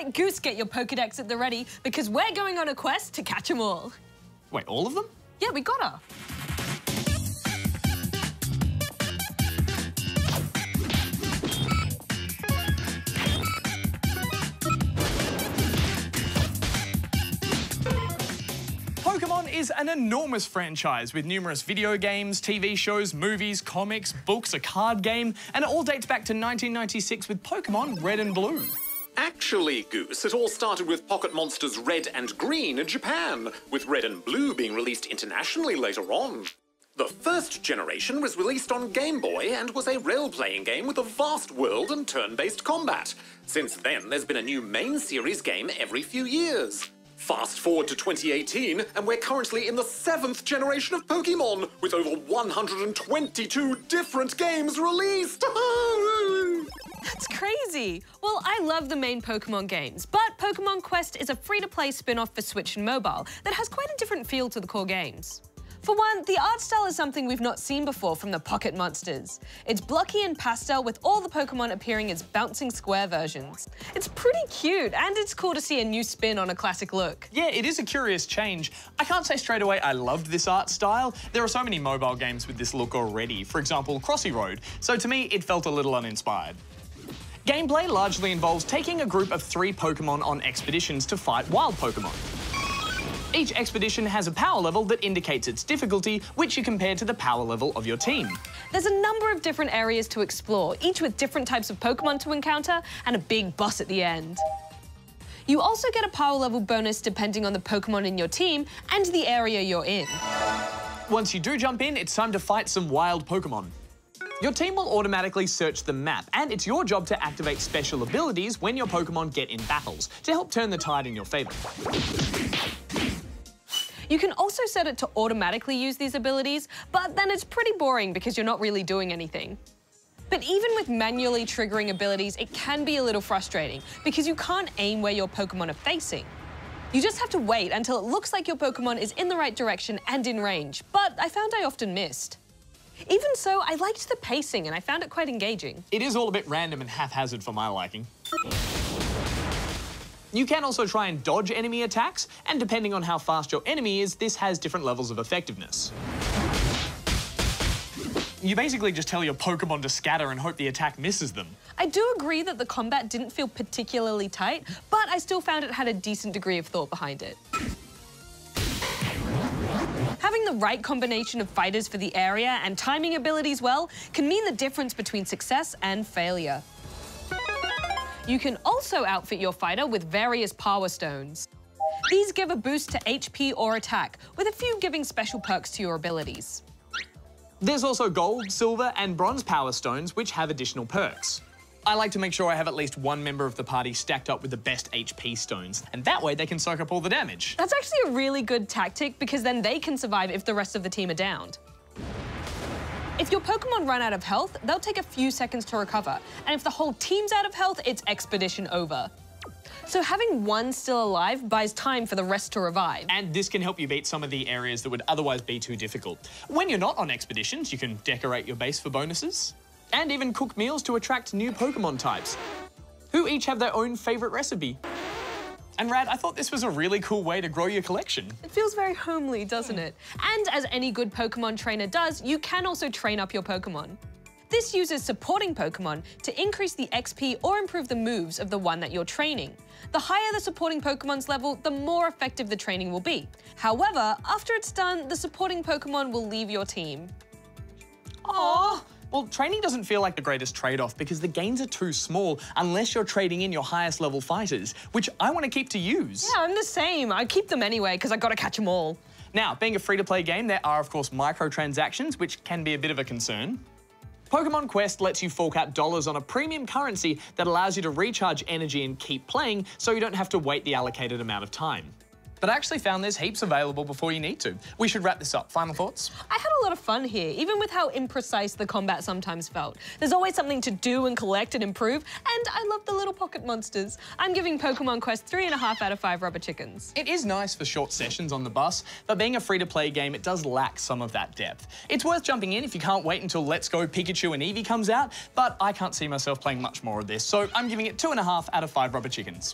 right, Goose, get your Pokédex at the ready because we're going on a quest to catch them all. Wait, all of them? Yeah, we gotta. Pokémon is an enormous franchise with numerous video games, TV shows, movies, comics, books, a card game, and it all dates back to 1996 with Pokémon Red and Blue. Actually, Goose, it all started with Pocket Monsters Red and Green in Japan, with Red and Blue being released internationally later on. The first generation was released on Game Boy and was a role-playing game with a vast world and turn-based combat. Since then, there's been a new main series game every few years. Fast forward to 2018, and we're currently in the 7th generation of Pokémon, with over 122 different games released! That's crazy. Well, I love the main Pokémon games, but Pokémon Quest is a free-to-play spin-off for Switch and mobile that has quite a different feel to the core games. For one, the art style is something we've not seen before from the Pocket Monsters. It's blocky and pastel with all the Pokémon appearing as bouncing square versions. It's pretty cute, and it's cool to see a new spin on a classic look. Yeah, it is a curious change. I can't say straight away I loved this art style. There are so many mobile games with this look already, for example, Crossy Road, so to me it felt a little uninspired. Gameplay largely involves taking a group of 3 Pokémon on expeditions to fight wild Pokémon. Each expedition has a power level that indicates its difficulty, which you compare to the power level of your team. There's a number of different areas to explore, each with different types of Pokémon to encounter and a big boss at the end. You also get a power level bonus depending on the Pokémon in your team and the area you're in. Once you do jump in, it's time to fight some wild Pokémon. Your team will automatically search the map, and it's your job to activate special abilities when your Pokémon get in battles, to help turn the tide in your favour. You can also set it to automatically use these abilities, but then it's pretty boring because you're not really doing anything. But even with manually triggering abilities, it can be a little frustrating because you can't aim where your Pokémon are facing. You just have to wait until it looks like your Pokémon is in the right direction and in range, but I found I often missed. Even so, I liked the pacing and I found it quite engaging. It is all a bit random and haphazard for my liking. You can also try and dodge enemy attacks, and depending on how fast your enemy is, this has different levels of effectiveness. You basically just tell your Pokémon to scatter and hope the attack misses them. I do agree that the combat didn't feel particularly tight, but I still found it had a decent degree of thought behind it. Having the right combination of fighters for the area and timing abilities well can mean the difference between success and failure. You can also outfit your fighter with various power stones. These give a boost to HP or attack, with a few giving special perks to your abilities. There's also gold, silver, and bronze power stones, which have additional perks. I like to make sure I have at least one member of the party stacked up with the best HP stones, and that way they can soak up all the damage. That's actually a really good tactic because then they can survive if the rest of the team are downed. If your Pokémon run out of health, they'll take a few seconds to recover, and if the whole team's out of health, it's expedition over. So having one still alive buys time for the rest to revive. And this can help you beat some of the areas that would otherwise be too difficult. When you're not on expeditions, you can decorate your base for bonuses, and even cook meals to attract new Pokémon types, who each have their own favourite recipe. And Rad, I thought this was a really cool way to grow your collection. It feels very homely, doesn't it? And as any good Pokémon trainer does, you can also train up your Pokémon. This uses supporting Pokémon to increase the XP or improve the moves of the one that you're training. The higher the supporting Pokémon's level, the more effective the training will be. However, after it's done, the supporting Pokémon will leave your team. Aww. Well, training doesn't feel like the greatest trade-off because the gains are too small unless you're trading in your highest level fighters, which I want to keep to use. Yeah, I'm the same. I keep them anyway because I gotta catch them all. Now, being a free-to-play game, there are, of course, microtransactions, which can be a bit of a concern. Pokémon Quest lets you fork out dollars on a premium currency that allows you to recharge energy and keep playing so you don't have to wait the allocated amount of time. But I actually found there's heaps available before you need to. We should wrap this up. Final thoughts? I had a lot of fun here, even with how imprecise the combat sometimes felt. There's always something to do and collect and improve, and I love the little pocket monsters. I'm giving Pokémon Quest 3.5 out of 5 rubber chickens. It is nice for short sessions on the bus, but being a free-to-play game, it does lack some of that depth. It's worth jumping in if you can't wait until Let's Go Pikachu and Eevee comes out, but I can't see myself playing much more of this, so I'm giving it 2.5 out of 5 rubber chickens.